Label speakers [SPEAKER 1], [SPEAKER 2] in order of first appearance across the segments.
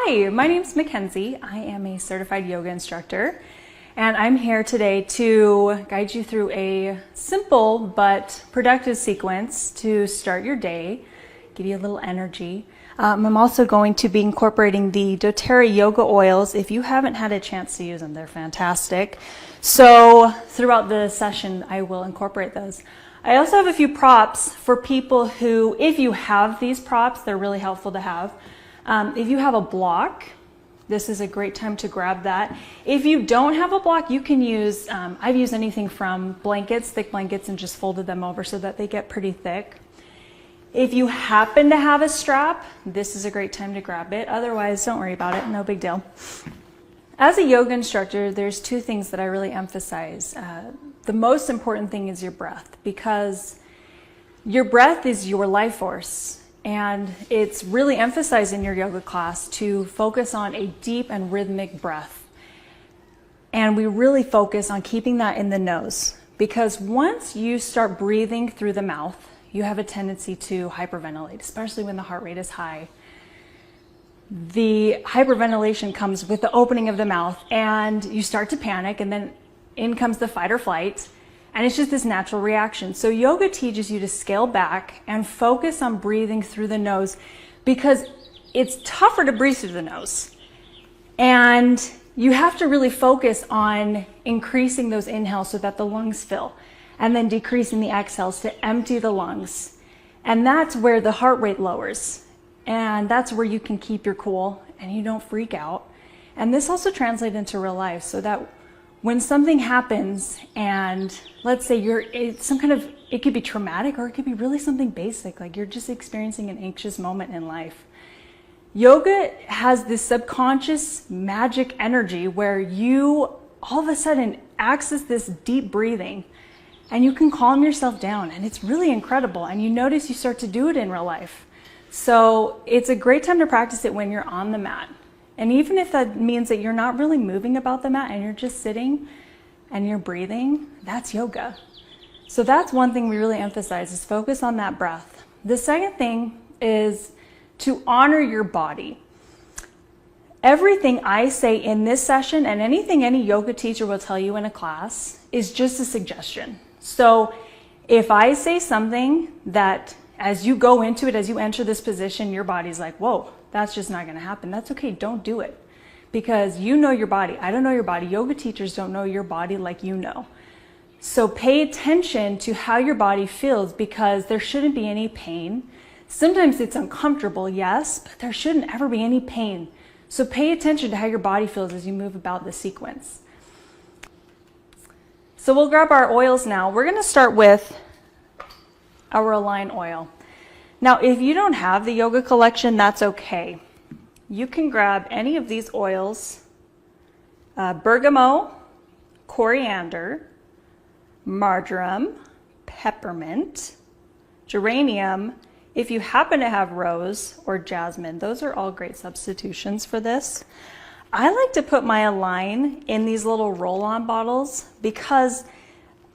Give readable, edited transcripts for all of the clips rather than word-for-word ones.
[SPEAKER 1] Hi, my name's Mackenzie. I am a certified yoga instructor, and I'm here today to guide you through a simple but productive sequence to start your day, give you a little energy. I'm also going to be incorporating the doTERRA yoga oils. If you haven't had a chance to use them, they're fantastic. So throughout the session, I will incorporate those. I also have a few props for people who, if you have these props, they're really helpful to have. If you have a block, this is a great time to grab that. If you don't have a block, you can use, I've used anything from blankets, thick blankets, and just folded them over so that they get pretty thick. If you happen to have a strap, this is a great time to grab it. Otherwise, don't worry about it, no big deal. As a yoga instructor, there's two things that I really emphasize. The most important thing is your breath, because your breath is your life force. And it's really emphasized in your yoga class to focus on a deep and rhythmic breath. And we really focus on keeping that in the nose, because once you start breathing through the mouth, you have a tendency to hyperventilate, especially when the heart rate is high. The hyperventilation comes with the opening of the mouth, and you start to panic, and then in comes the fight or flight. And it's just this natural reaction. So yoga teaches you to scale back and focus on breathing through the nose, because it's tougher to breathe through the nose. And you have to really focus on increasing those inhales so that the lungs fill, and then decreasing the exhales to empty the lungs. And that's where the heart rate lowers. And that's where you can keep your cool and you don't freak out. And this also translates into real life, so that when something happens, and let's say it could be traumatic, or it could be really something basic, like you're just experiencing an anxious moment in life. Yoga has this subconscious magic energy where you all of a sudden access this deep breathing, and you can calm yourself down, and it's really incredible. And you notice you start to do it in real life. So it's a great time to practice it when you're on the mat. And even if that means that you're not really moving about the mat and you're just sitting and you're breathing, that's yoga. So that's one thing we really emphasize, is focus on that breath. The second thing is to honor your body. Everything I say in this session, and anything any yoga teacher will tell you in a class, is just a suggestion. So if I say something that as you go into it, as you enter this position, your body's like, whoa, that's just not going to happen. That's okay. Don't do it, because you know your body. I don't know your body. Yoga teachers don't know your body like you know. So pay attention to how your body feels, because there shouldn't be any pain. Sometimes it's uncomfortable, yes, but there shouldn't ever be any pain. So pay attention to how your body feels as you move about the sequence. So we'll grab our oils now. We're going to start with our Align oil. Now, if you don't have the yoga collection, that's okay. You can grab any of these oils: bergamot, coriander, marjoram, peppermint, geranium. If you happen to have rose or jasmine, those are all great substitutions for this. I like to put my Align in these little roll-on bottles, because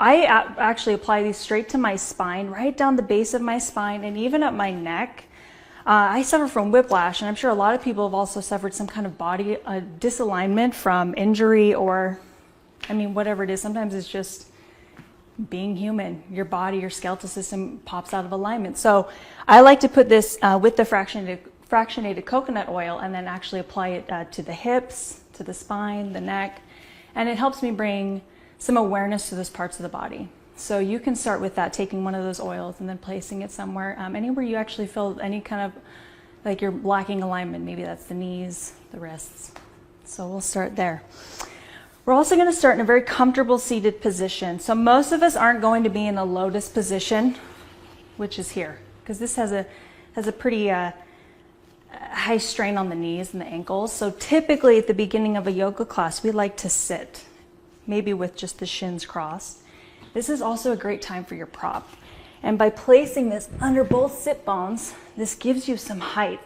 [SPEAKER 1] I actually apply these straight to my spine, right down the base of my spine, and even up my neck. I suffer from whiplash, and I'm sure a lot of people have also suffered some kind of body disalignment from injury, or, whatever it is. Sometimes it's just being human. Your body, your skeletal system pops out of alignment. So I like to put this with the fractionated coconut oil, and then actually apply it to the hips, to the spine, the neck, and it helps me bring some awareness to those parts of the body. So you can start with that, taking one of those oils and then placing it somewhere, anywhere you actually feel any kind of like you're lacking alignment. Maybe that's the knees, the wrists. So we'll start there. We're also going to start in a very comfortable seated position. So most of us aren't going to be in a lotus position, which is here, because this has a pretty high strain on the knees and the ankles. So typically at the beginning of a yoga class, we like to sit, maybe with just the shins crossed. This is also a great time for your prop. And by placing this under both sit bones, this gives you some height.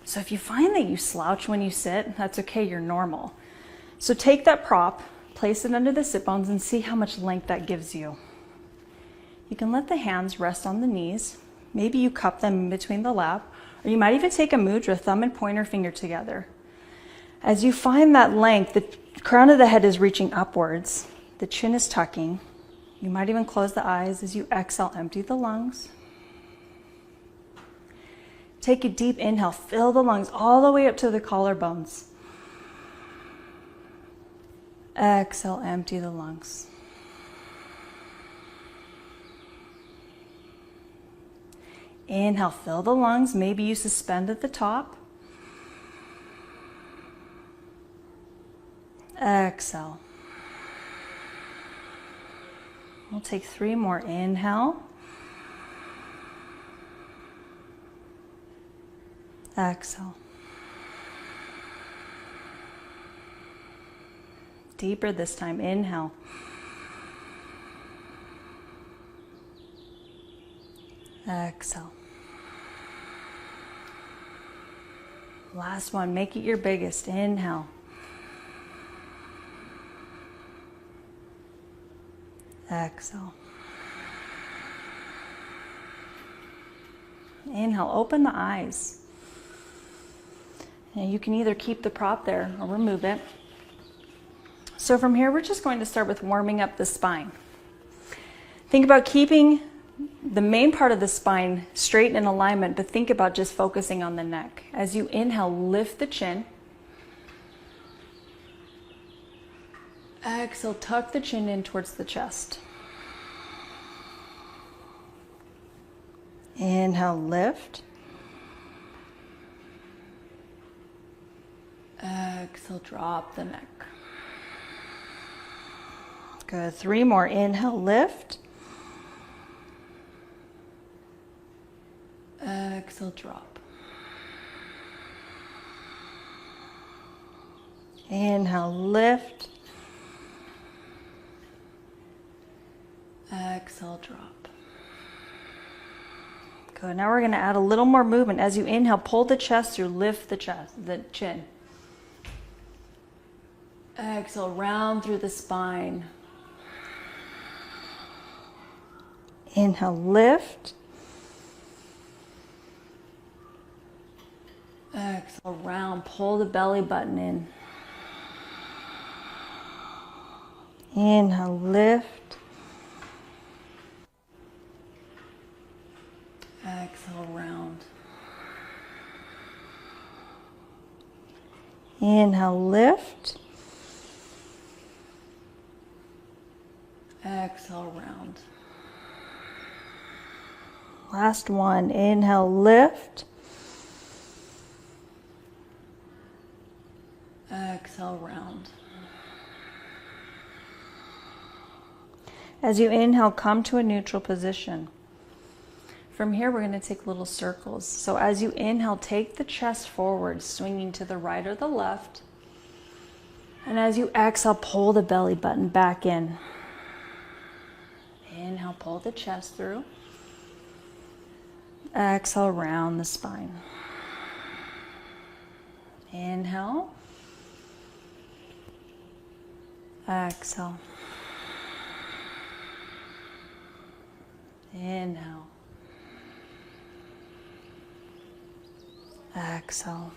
[SPEAKER 1] So if you find that you slouch when you sit, that's okay, you're normal. So take that prop, place it under the sit bones, and see how much length that gives you. You can let the hands rest on the knees. Maybe you cup them in between the lap, Or you might even take a mudra, thumb and pointer finger together. As you find that length, the crown of the head is reaching upwards. The chin is tucking. You might even close the eyes. As you exhale, empty the lungs. Take a deep inhale. Fill the lungs all the way up to the collarbones. Exhale, empty the lungs. Inhale, fill the lungs. Maybe you suspend at the top. Exhale. We'll take 3 more. Inhale. Exhale. Deeper this time. Inhale. Exhale. Last one. Make it your biggest. Inhale. Exhale. Inhale. Open the eyes. And you can either keep the prop there or remove it. So from here, we're just going to start with warming up the spine. Think about keeping the main part of the spine straight and in alignment, but think about just focusing on the neck. As you inhale, lift the chin. Exhale, tuck the chin in towards the chest. Inhale, lift. Exhale, drop the neck. Good. 3 more. Inhale, lift. Exhale, drop. Inhale, lift. Exhale, drop. Good. Now we're going to add a little more movement. As you inhale, pull the chest through, lift the chest, the chin. Exhale, round through the spine. Inhale, lift. Exhale, round, pull the belly button in. Inhale, lift. Exhale, round. Inhale, lift. Exhale, round. Last one. Inhale, lift. Exhale, round. As you inhale, come to a neutral position. From here, we're going to take little circles. So as you inhale, take the chest forward, swinging to the right or the left. And as you exhale, pull the belly button back in. Inhale, pull the chest through. Exhale, round the spine. Inhale. Exhale. Inhale. Exhale.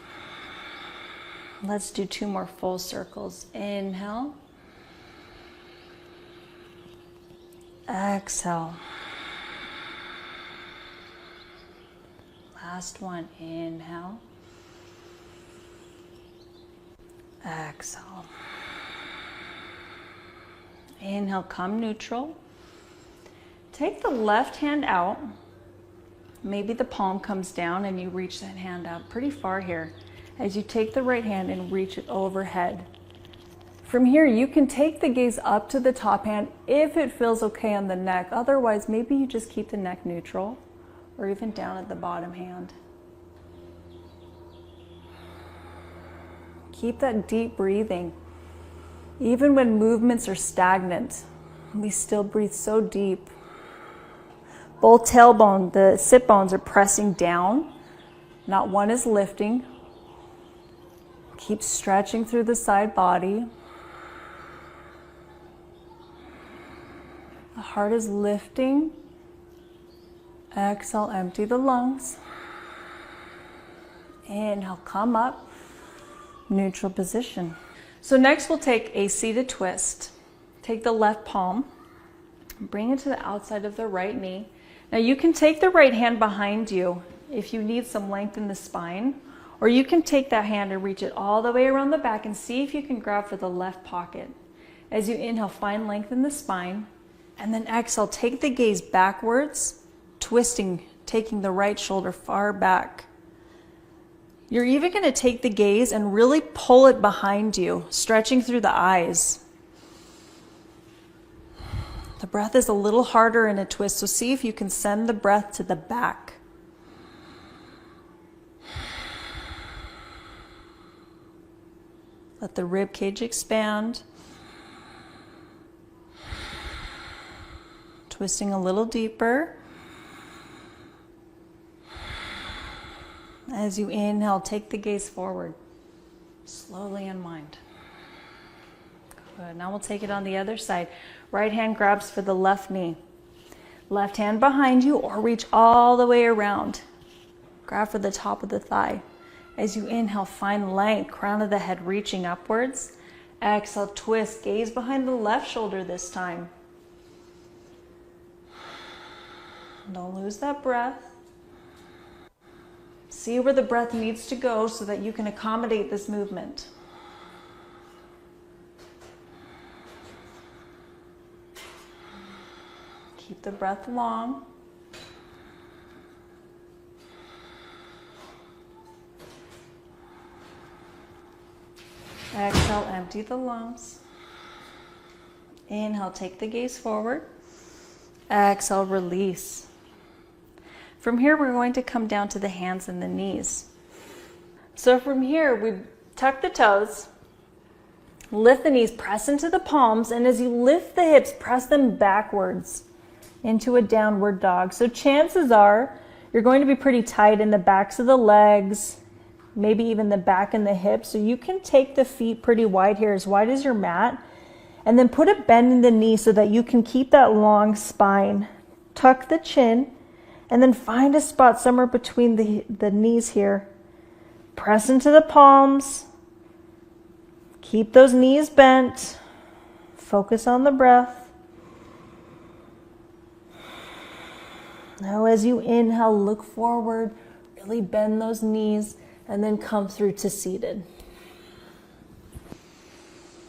[SPEAKER 1] Let's do 2 more full circles. Inhale. Exhale. Last one. Inhale. Exhale. Inhale, come neutral. Take the left hand out. Maybe the palm comes down and you reach that hand out pretty far here. As you take the right hand and reach it overhead. From here, you can take the gaze up to the top hand if it feels okay on the neck. Otherwise, maybe you just keep the neck neutral or even down at the bottom hand. Keep that deep breathing. Even when movements are stagnant, we still breathe so deep. Both tailbone, the sit bones are pressing down. Not one is lifting. Keep stretching through the side body. The heart is lifting. Exhale, empty the lungs. Inhale, come up, neutral position. So next we'll take a seated twist. Take the left palm, bring it to the outside of the right knee. Now you can take the right hand behind you if you need some length in the spine, or you can take that hand and reach it all the way around the back and see if you can grab for the left pocket. As you inhale, find length in the spine, and then exhale, take the gaze backwards, twisting, taking the right shoulder far back. You're even going to take the gaze and really pull it behind you, stretching through the eyes. The breath is a little harder in a twist, so see if you can send the breath to the back. Let the rib cage expand. Twisting a little deeper. As you inhale, take the gaze forward. Slowly unwind. Good. Now we'll take it on the other side. Right hand grabs for the left knee. Left hand behind you, or reach all the way around. Grab for the top of the thigh. As you inhale, find length, crown of the head reaching upwards. Exhale, twist, gaze behind the left shoulder this time. Don't lose that breath. See where the breath needs to go so that you can accommodate this movement. Keep the breath long. Exhale, empty the lungs. Inhale, take the gaze forward. Exhale, release. From here, we're going to come down to the hands and the knees. So from here, we tuck the toes, lift the knees, press into the palms, and as you lift the hips, press them backwards into a downward dog. So chances are you're going to be pretty tight in the backs of the legs, maybe even the back and the hips. So you can take the feet pretty wide here, as wide as your mat, and then put a bend in the knee so that you can keep that long spine. Tuck the chin, and then find a spot somewhere between the knees here. Press into the palms. Keep those knees bent. Focus on the breath. Now as you inhale, look forward, really bend those knees, and then come through to seated.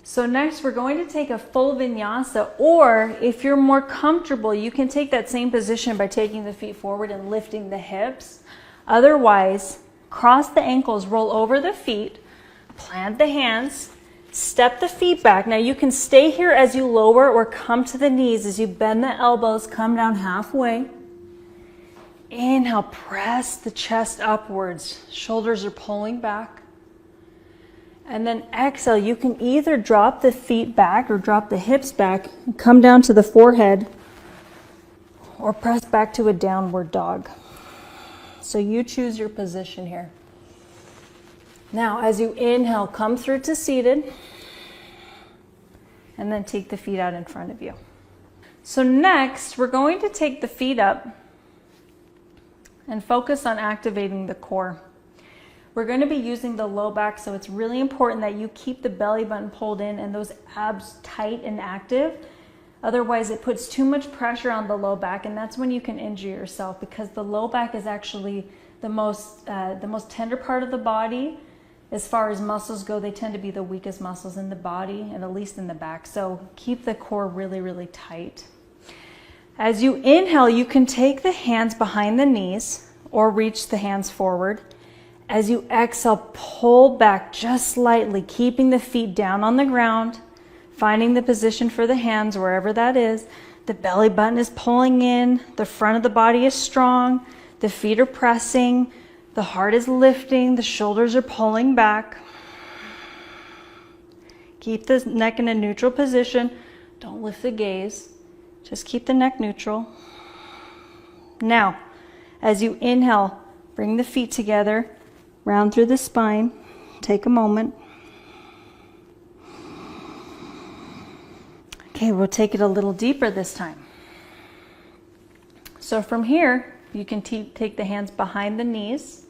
[SPEAKER 1] So next we're going to take a full vinyasa, or if you're more comfortable, you can take that same position by taking the feet forward and lifting the hips. Otherwise, cross the ankles, roll over the feet, plant the hands, step the feet back. Now you can stay here as you lower or come to the knees as you bend the elbows, come down halfway. Inhale, press the chest upwards. Shoulders are pulling back. And then exhale, you can either drop the feet back or drop the hips back, and come down to the forehead, or press back to a downward dog. So you choose your position here. Now, as you inhale, come through to seated, and then take the feet out in front of you. So next, we're going to take the feet up and focus on activating the core. We're going to be using the low back, so it's really important that you keep the belly button pulled in and those abs tight and active. Otherwise, it puts too much pressure on the low back, and that's when you can injure yourself, because the low back is actually the most tender part of the body. As far as muscles go, they tend to be the weakest muscles in the body, and at least in the back. So keep the core really, really tight. As you inhale, you can take the hands behind the knees or reach the hands forward. As you exhale, pull back just slightly, keeping the feet down on the ground, finding the position for the hands wherever that is. The belly button is pulling in, the front of the body is strong, the feet are pressing, the heart is lifting, the shoulders are pulling back. Keep the neck in a neutral position. Don't lift the gaze. Just keep the neck neutral. Now, as you inhale, bring the feet together, round through the spine. Take a moment. Okay, we'll take it a little deeper this time. So from here, you can take the hands behind the knees,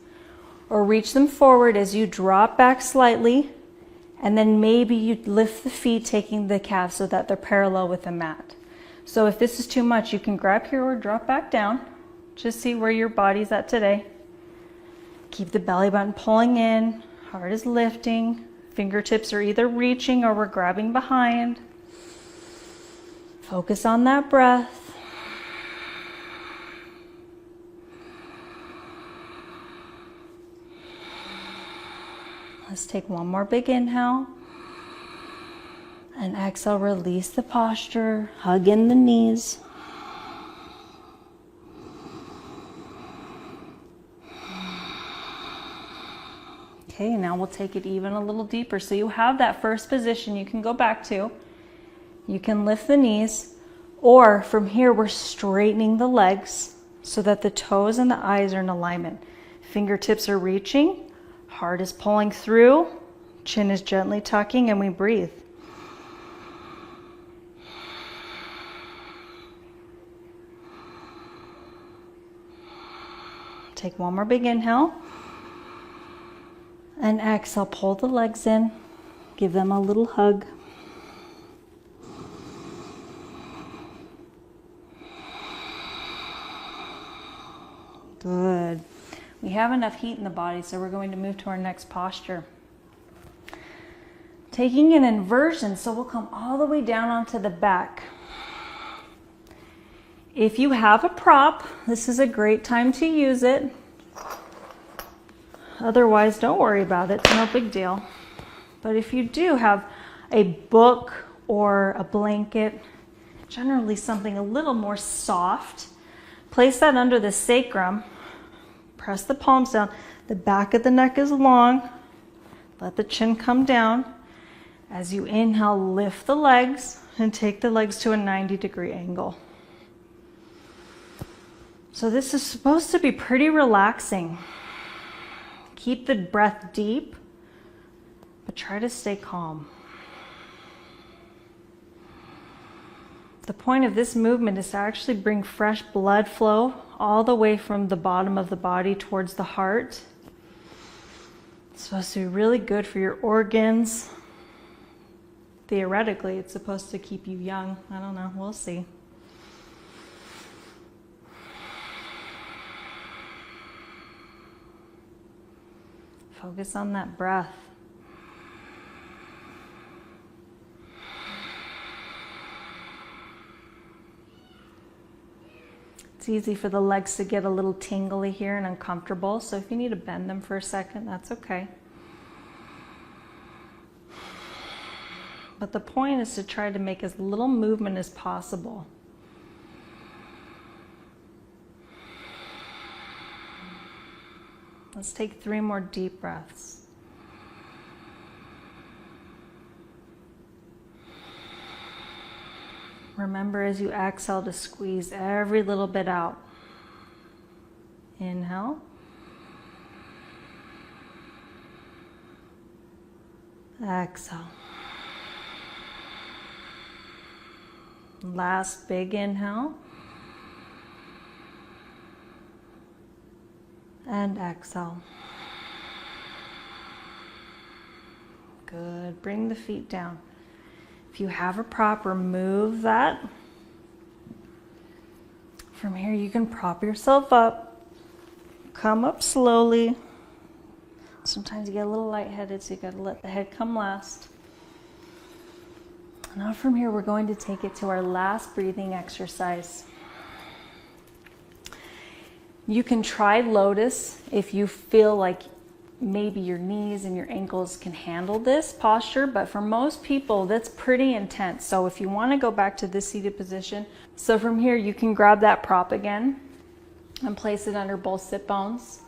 [SPEAKER 1] or reach them forward as you drop back slightly, and then maybe you lift the feet, taking the calves so that they're parallel with the mat. So if this is too much, you can grab here or drop back down. Just see where your body's at today. Keep the belly button pulling in, heart is lifting, fingertips are either reaching or we're grabbing behind. Focus on that breath. Let's take one more big inhale. And exhale, release the posture, hug in the knees. Okay, now we'll take it even a little deeper. So you have that first position you can go back to. You can lift the knees, or from here we're straightening the legs so that the toes and the eyes are in alignment. Fingertips are reaching, heart is pulling through, chin is gently tucking, and we breathe. Take one more big inhale. And exhale, pull the legs in, give them a little hug. Good. We have enough heat in the body, so we're going to move to our next posture. Taking an inversion, so we'll come all the way down onto the back. If you have a prop, this is a great time to use it. Otherwise, don't worry about it. It's no big deal. But if you do have a book or a blanket, generally something a little more soft, place that under the sacrum. Press the palms down. The back of the neck is long. Let the chin come down. As you inhale, lift the legs and take the legs to a 90-degree angle. So this is supposed to be pretty relaxing. Keep the breath deep, but try to stay calm. The point of this movement is to actually bring fresh blood flow all the way from the bottom of the body towards the heart. It's supposed to be really good for your organs. Theoretically, it's supposed to keep you young. I don't know, we'll see. Focus on that breath. It's easy for the legs to get a little tingly here and uncomfortable, so if you need to bend them for a second, that's okay. But the point is to try to make as little movement as possible. Let's take 3 more deep breaths. Remember as you exhale to squeeze every little bit out. Inhale. Exhale. Last big inhale. And exhale. Good. Bring the feet down. If you have a prop, remove that. From here, you can prop yourself up. Come up slowly. Sometimes you get a little lightheaded, so you got to let the head come last. Now from here, we're going to take it to our last breathing exercise. You can try lotus if you feel like maybe your knees and your ankles can handle this posture, but for most people, that's pretty intense. So if you want to go back to this seated position, so from here, you can grab that prop again and place it under both sit bones.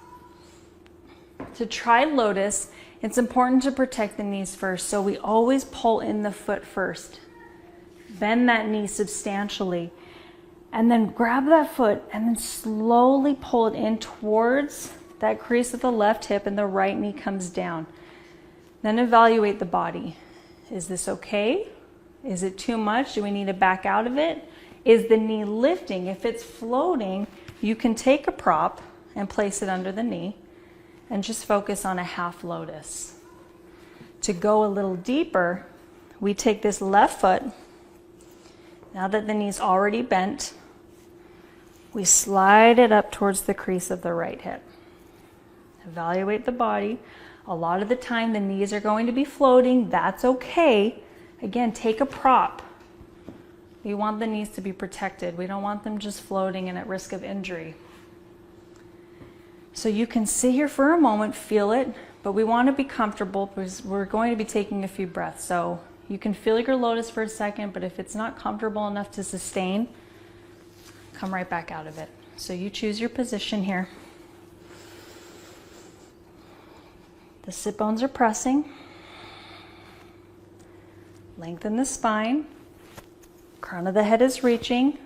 [SPEAKER 1] To try lotus, it's important to protect the knees first, so we always pull in the foot first. Bend that knee substantially. And then grab that foot and then slowly pull it in towards that crease of the left hip, and the right knee comes down. Then evaluate the body. Is this okay? Is it too much? Do we need to back out of it? Is the knee lifting? If it's floating, you can take a prop and place it under the knee. and just focus on a half lotus. To go a little deeper, we take this left foot, now that the knee's already bent, we slide it up towards the crease of the right hip. Evaluate the body. A lot of the time the knees are going to be floating. That's okay. Again, take a prop. We want the knees to be protected. We don't want them just floating and at risk of injury. So you can sit here for a moment, feel it, but we want to be comfortable because we're going to be taking a few breaths. So you can feel your lotus for a second, but if it's not comfortable enough to sustain, come right back out of it. So you choose your position here. The sit bones are pressing. Lengthen the spine. Crown of the head is reaching.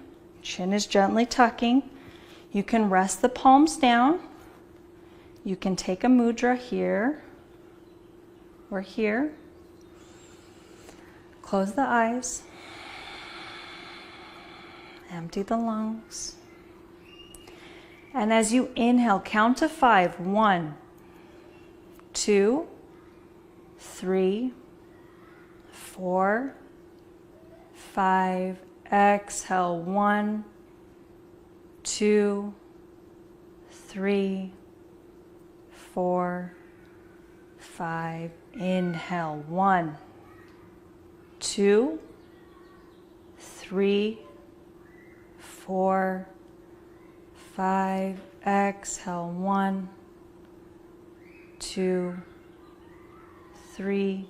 [SPEAKER 1] Chin is gently tucking. You can rest the palms down. You can take a mudra here or here. Close the eyes. Empty the lungs. And as you inhale, count to 5. 1, 2, 3, 4, 5. Exhale. 1, 2, 3, 4, 5. Inhale. 1, 2, 3, 4, 5. Exhale. 1, 2, 3,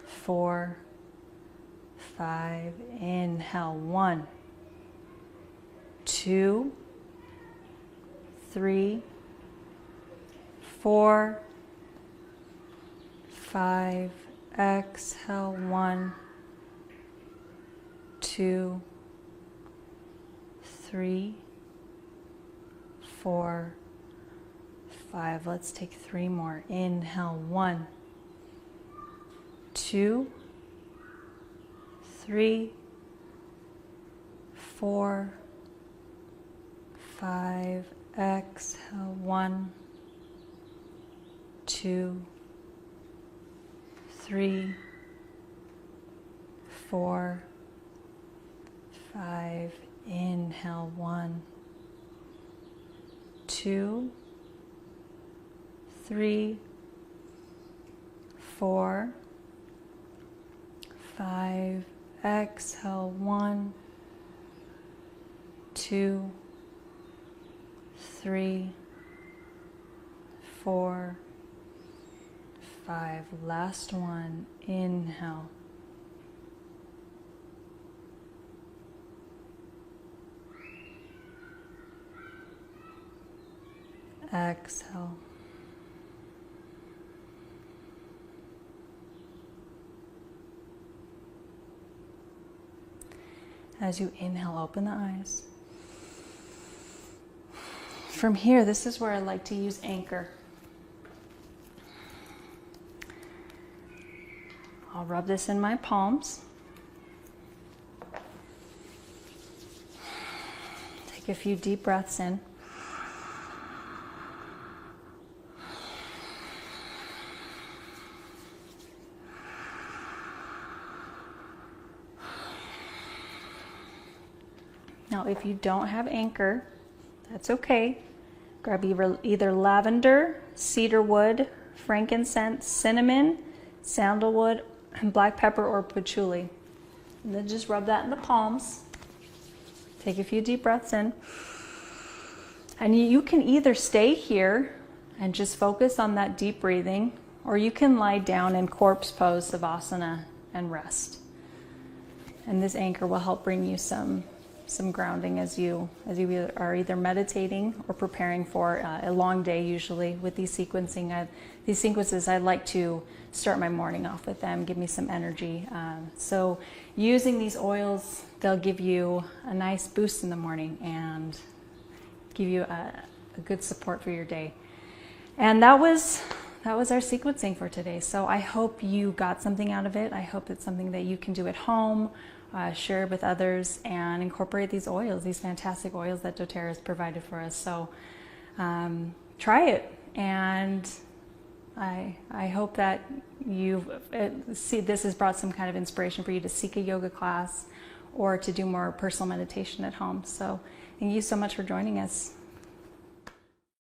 [SPEAKER 1] 4, 5. Inhale. 1, 2, 3, 4, 5. Exhale. 1, 2, 3, 4, 5. Let's take 3 more. Inhale. 1, 2, 3, 4, 5. Exhale. 1, 2, 3, 4, 5. Inhale. 1, 2, 3, 4, 5. Exhale. 1, 2, 3, 4, 5. Last one. Inhale. Exhale. As you inhale, open the eyes. From here, this is where I like to use anchor. I'll rub this in my palms. Take a few deep breaths in. Now, if you don't have anchor, that's okay. Grab either lavender, cedarwood, frankincense, cinnamon, sandalwood, and black pepper or patchouli. And then just rub that in the palms. Take a few deep breaths in. And you can either stay here and just focus on that deep breathing, or you can lie down in corpse pose, savasana, and rest. And this anchor will help bring you some grounding as you are either meditating or preparing for a long day. Usually with these sequences, I like to start my morning off with them, give me some energy. So using these oils, they'll give you a nice boost in the morning and give you a good support for your day. And that was our sequencing for today. So I hope you got something out of it. I hope it's something that you can do at home. Share with others and incorporate these oils, these fantastic oils that doTERRA has provided for us. So try it. And I hope that you see this has brought some kind of inspiration for you to seek a yoga class or to do more personal meditation at home. So thank you so much for joining us.